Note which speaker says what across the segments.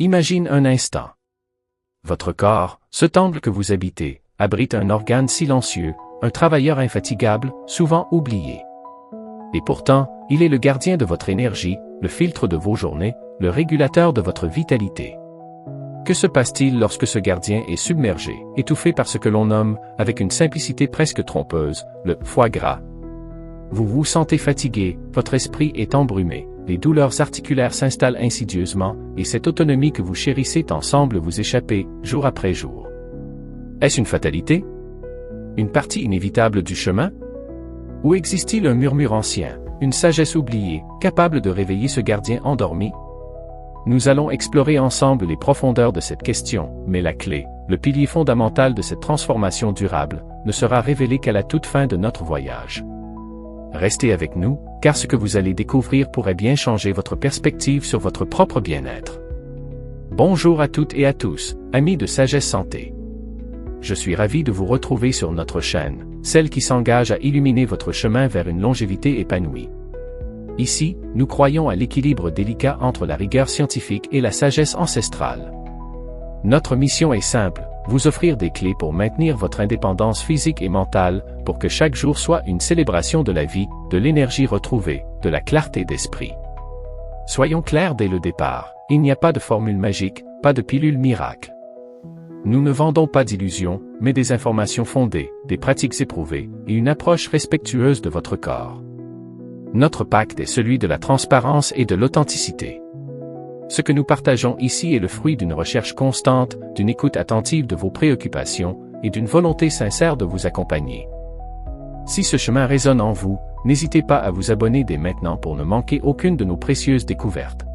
Speaker 1: Imagine un instant. Votre corps, ce temple que vous habitez, abrite un organe silencieux, un travailleur infatigable, souvent oublié. Et pourtant, il est le gardien de votre énergie, le filtre de vos journées, le régulateur de votre vitalité. Que se passe-t-il lorsque ce gardien est submergé, étouffé par ce que l'on nomme, avec une simplicité presque trompeuse, le foie gras? Vous vous sentez fatigué, votre esprit est embrumé, les douleurs articulaires s'installent insidieusement, et cette autonomie que vous chérissez tant semble vous échapper, jour après jour. Est-ce une fatalité? Une partie inévitable du chemin? Ou existe-t-il un murmure ancien, une sagesse oubliée, capable de réveiller ce gardien endormi? Nous allons explorer ensemble les profondeurs de cette question, mais la clé, le pilier fondamental de cette transformation durable, ne sera révélé qu'à la toute fin de notre voyage. Restez avec nous, car ce que vous allez découvrir pourrait bien changer votre perspective sur votre propre bien-être. Bonjour à toutes et à tous, amis de Sagesse Santé. Je suis ravi de vous retrouver sur notre chaîne, celle qui s'engage à illuminer votre chemin vers une longévité épanouie. Ici, nous croyons à l'équilibre délicat entre la rigueur scientifique et la sagesse ancestrale. Notre mission est simple, vous offrir des clés pour maintenir votre indépendance physique et mentale, pour que chaque jour soit une célébration de la vie, de l'énergie retrouvée, de la clarté d'esprit. Soyons clairs dès le départ, il n'y a pas de formule magique, pas de pilule miracle. Nous ne vendons pas d'illusions, mais des informations fondées, des pratiques éprouvées, et une approche respectueuse de votre corps. Notre pacte est celui de la transparence et de l'authenticité. Ce que nous partageons ici est le fruit d'une recherche constante, d'une écoute attentive de vos préoccupations, et d'une volonté sincère de vous accompagner. Si ce chemin résonne en vous, n'hésitez pas à vous abonner dès maintenant pour ne manquer aucune de nos précieuses découvertes.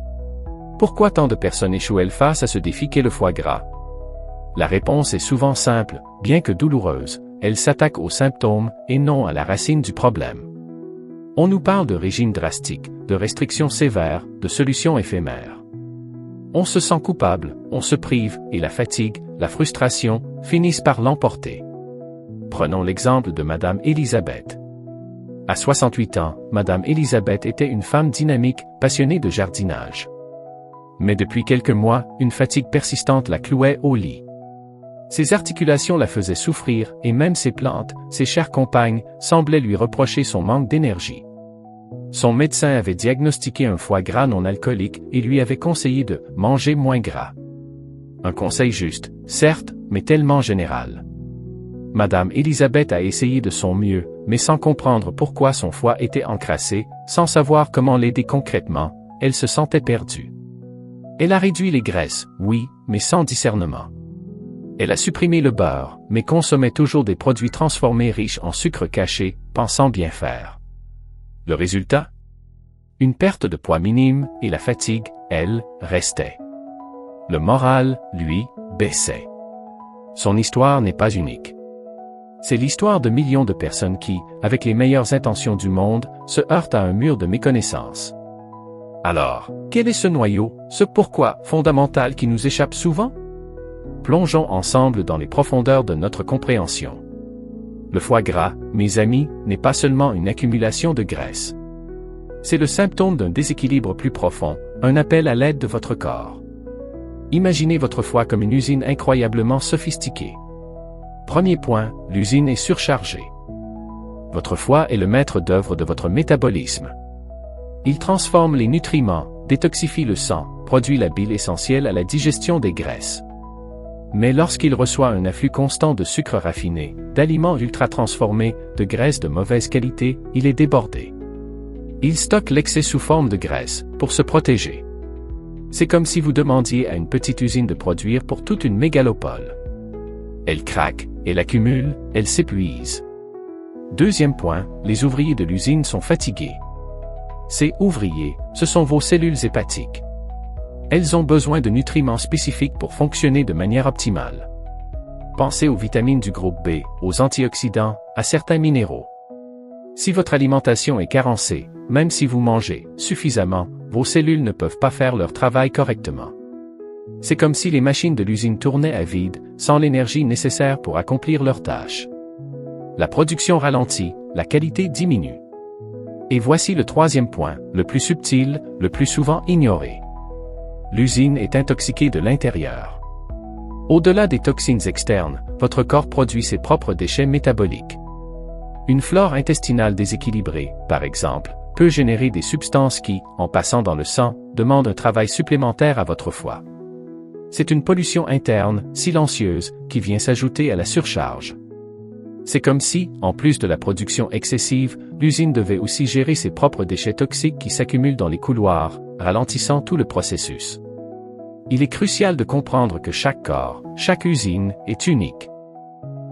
Speaker 1: Pourquoi tant de personnes échouent-elles face à ce défi qu'est le foie gras? La réponse est souvent simple, bien que douloureuse, elle s'attaque aux symptômes et non à la racine du problème. On nous parle de régime drastique, de restrictions sévères, de solutions éphémères. On se sent coupable, on se prive, et la fatigue, la frustration, finissent par l'emporter. Prenons l'exemple de Madame Elisabeth. À 68 ans, Madame Elisabeth était une femme dynamique, passionnée de jardinage. Mais depuis quelques mois, une fatigue persistante la clouait au lit. Ses articulations la faisaient souffrir, et même ses plantes, ses chères compagnes, semblaient lui reprocher son manque d'énergie. Son médecin avait diagnostiqué un foie gras non alcoolique et lui avait conseillé de manger moins gras. Un conseil juste, certes, mais tellement général. Madame Elisabeth a essayé de son mieux, mais sans comprendre pourquoi son foie était encrassé, sans savoir comment l'aider concrètement, elle se sentait perdue. Elle a réduit les graisses, oui, mais sans discernement. Elle a supprimé le beurre, mais consommait toujours des produits transformés riches en sucre caché, pensant bien faire. Le résultat? Une perte de poids minime, et la fatigue, elle, restait. Le moral, lui, baissait. Son histoire n'est pas unique. C'est l'histoire de millions de personnes qui, avec les meilleures intentions du monde, se heurtent à un mur de méconnaissance. Alors, quel est ce noyau, ce pourquoi fondamental qui nous échappe souvent? Plongeons ensemble dans les profondeurs de notre compréhension. Le foie gras, mes amis, n'est pas seulement une accumulation de graisse. C'est le symptôme d'un déséquilibre plus profond, un appel à l'aide de votre corps. Imaginez votre foie comme une usine incroyablement sophistiquée. Premier point, l'usine est surchargée. Votre foie est le maître d'œuvre de votre métabolisme. Il transforme les nutriments, détoxifie le sang, produit la bile essentielle à la digestion des graisses. Mais lorsqu'il reçoit un afflux constant de sucre raffiné, d'aliments ultra-transformés, de graisses de mauvaise qualité, il est débordé. Il stocke l'excès sous forme de graisse, pour se protéger. C'est comme si vous demandiez à une petite usine de produire pour toute une mégalopole. Elle craque, elle accumule, elle s'épuise. Deuxième point, les ouvriers de l'usine sont fatigués. Ces ouvriers, ce sont vos cellules hépatiques. Elles ont besoin de nutriments spécifiques pour fonctionner de manière optimale. Pensez aux vitamines du groupe B, aux antioxydants, à certains minéraux. Si votre alimentation est carencée, même si vous mangez suffisamment, vos cellules ne peuvent pas faire leur travail correctement. C'est comme si les machines de l'usine tournaient à vide, sans l'énergie nécessaire pour accomplir leurs tâches. La production ralentit, la qualité diminue. Et voici le troisième point, le plus subtil, le plus souvent ignoré. l'usine est intoxiquée de l'intérieur. Au-delà des toxines externes, votre corps produit ses propres déchets métaboliques. Une flore intestinale déséquilibrée, par exemple, peut générer des substances qui, en passant dans le sang, demandent un travail supplémentaire à votre foie. C'est une pollution interne, silencieuse, qui vient s'ajouter à la surcharge. C'est comme si, en plus de la production excessive, l'usine devait aussi gérer ses propres déchets toxiques qui s'accumulent dans les couloirs, ralentissant tout le processus. Il est crucial de comprendre que chaque corps, chaque usine, est unique.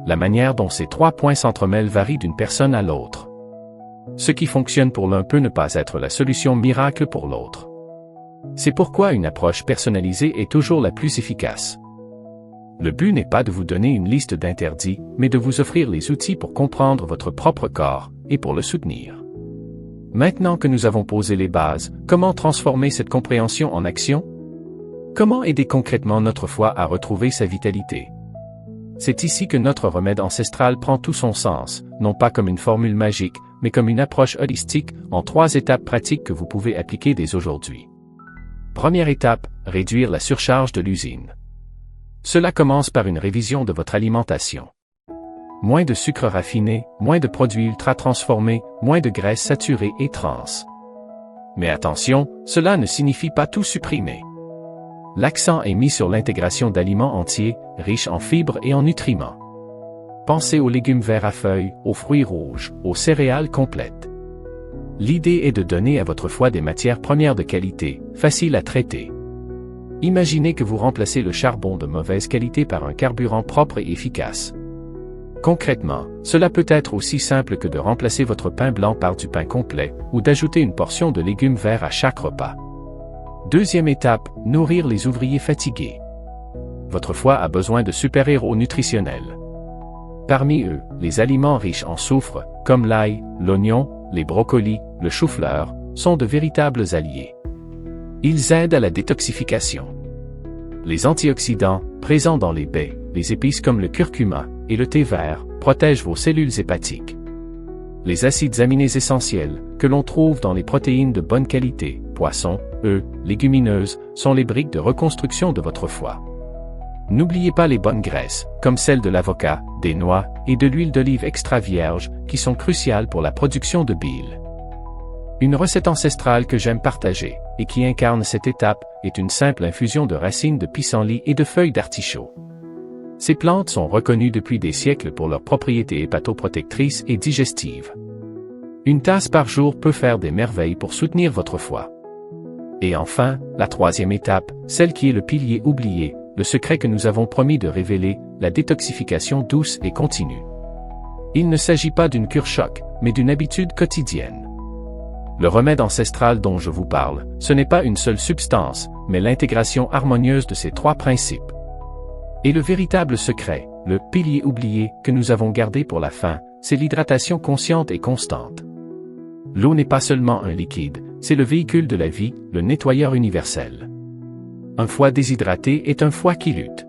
Speaker 1: La manière dont ces 3 points s'entremêlent varie d'une personne à l'autre. Ce qui fonctionne pour l'un peut ne pas être la solution miracle pour l'autre. C'est pourquoi une approche personnalisée est toujours la plus efficace. Le but n'est pas de vous donner une liste d'interdits, mais de vous offrir les outils pour comprendre votre propre corps et pour le soutenir. Maintenant que nous avons posé les bases, comment transformer cette compréhension en action? Comment aider concrètement notre foie à retrouver sa vitalité? C'est ici que notre remède ancestral prend tout son sens, non pas comme une formule magique, mais comme une approche holistique en 3 étapes pratiques que vous pouvez appliquer dès aujourd'hui. Première étape, réduire la surcharge de l'usine. Cela commence par une révision de votre alimentation. Moins de sucre raffiné, moins de produits ultra transformés, moins de graisses saturées et trans. Mais attention, cela ne signifie pas tout supprimer. L'accent est mis sur l'intégration d'aliments entiers, riches en fibres et en nutriments. Pensez aux légumes verts à feuilles, aux fruits rouges, aux céréales complètes. L'idée est de donner à votre foie des matières premières de qualité, faciles à traiter. Imaginez que vous remplacez le charbon de mauvaise qualité par un carburant propre et efficace. Concrètement, cela peut être aussi simple que de remplacer votre pain blanc par du pain complet, ou d'ajouter une portion de légumes verts à chaque repas. Deuxième étape, nourrir les ouvriers fatigués. Votre foie a besoin de super-héros nutritionnels. Parmi eux, les aliments riches en soufre, comme l'ail, l'oignon, les brocolis, le chou-fleur, sont de véritables alliés. Ils aident à la détoxification. Les antioxydants, présents dans les baies, les épices comme le curcuma et le thé vert, protègent vos cellules hépatiques. Les acides aminés essentiels, que l'on trouve dans les protéines de bonne qualité, poissons, œufs, légumineuses, sont les briques de reconstruction de votre foie. N'oubliez pas les bonnes graisses, comme celles de l'avocat, des noix et de l'huile d'olive extra vierge, qui sont cruciales pour la production de bile. Une recette ancestrale que j'aime partager, et qui incarne cette étape, est une simple infusion de racines de pissenlit et de feuilles d'artichaut. Ces plantes sont reconnues depuis des siècles pour leurs propriétés hépatoprotectrices et digestives. Une tasse par jour peut faire des merveilles pour soutenir votre foie. Et enfin, la troisième étape, celle qui est le pilier oublié, le secret que nous avons promis de révéler, la détoxification douce et continue. Il ne s'agit pas d'une cure choc, mais d'une habitude quotidienne. Le remède ancestral dont je vous parle, ce n'est pas une seule substance, mais l'intégration harmonieuse de ces 3 principes. Et le véritable secret, le pilier oublié, que nous avons gardé pour la fin, c'est l'hydratation consciente et constante. L'eau n'est pas seulement un liquide, c'est le véhicule de la vie, le nettoyeur universel. Un foie déshydraté est un foie qui lutte.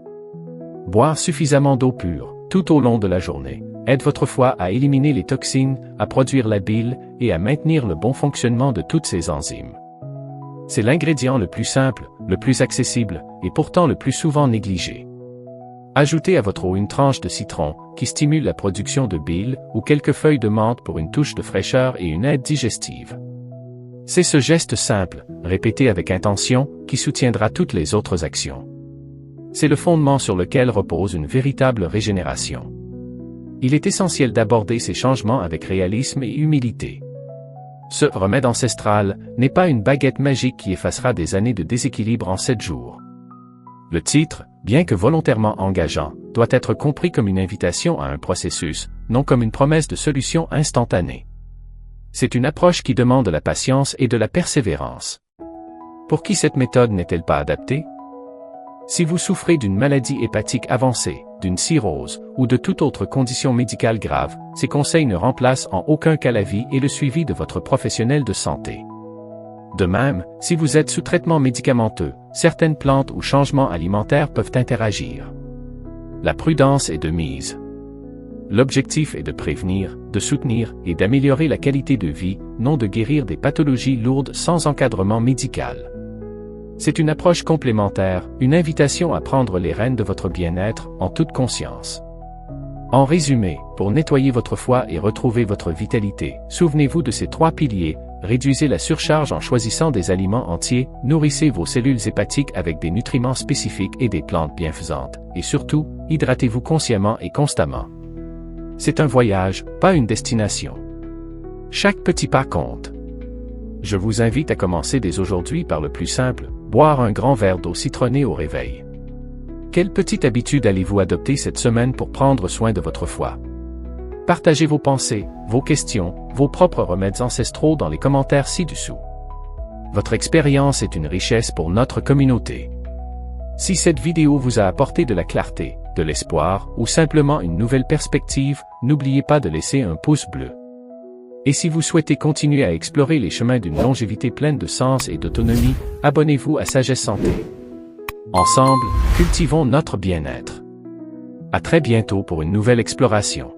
Speaker 1: Boire suffisamment d'eau pure, tout au long de la journée, aide votre foie à éliminer les toxines, à produire la bile et à maintenir le bon fonctionnement de toutes ses enzymes. C'est l'ingrédient le plus simple, le plus accessible, et pourtant le plus souvent négligé. Ajoutez à votre eau une tranche de citron, qui stimule la production de bile, ou quelques feuilles de menthe pour une touche de fraîcheur et une aide digestive. C'est ce geste simple, répété avec intention, qui soutiendra toutes les autres actions. C'est le fondement sur lequel repose une véritable régénération. Il est essentiel d'aborder ces changements avec réalisme et humilité. Ce remède ancestral n'est pas une baguette magique qui effacera des années de déséquilibre en 7 jours. Le titre, bien que volontairement engageant, doit être compris comme une invitation à un processus, non comme une promesse de solution instantanée. C'est une approche qui demande de la patience et de la persévérance. Pour qui cette méthode n'est-elle pas adaptée? Si vous souffrez d'une maladie hépatique avancée, d'une cirrhose, ou de toute autre condition médicale grave, ces conseils ne remplacent en aucun cas la vie et le suivi de votre professionnel de santé. De même, si vous êtes sous traitement médicamenteux, certaines plantes ou changements alimentaires peuvent interagir. La prudence est de mise. L'objectif est de prévenir, de soutenir et d'améliorer la qualité de vie, non de guérir des pathologies lourdes sans encadrement médical. C'est une approche complémentaire, une invitation à prendre les rênes de votre bien-être en toute conscience. En résumé, pour nettoyer votre foie et retrouver votre vitalité, souvenez-vous de ces 3 piliers: réduisez la surcharge en choisissant des aliments entiers, nourrissez vos cellules hépatiques avec des nutriments spécifiques et des plantes bienfaisantes, et surtout, hydratez-vous consciemment et constamment. C'est un voyage, pas une destination. Chaque petit pas compte. Je vous invite à commencer dès aujourd'hui par le plus simple: boire un grand verre d'eau citronnée au réveil. Quelle petite habitude allez-vous adopter cette semaine pour prendre soin de votre foie? Partagez vos pensées, vos questions, vos propres remèdes ancestraux dans les commentaires ci-dessous. Votre expérience est une richesse pour notre communauté. Si cette vidéo vous a apporté de la clarté, de l'espoir ou simplement une nouvelle perspective, n'oubliez pas de laisser un pouce bleu. Et si vous souhaitez continuer à explorer les chemins d'une longévité pleine de sens et d'autonomie, abonnez-vous à Sagesse Santé. Ensemble, cultivons notre bien-être. À très bientôt pour une nouvelle exploration.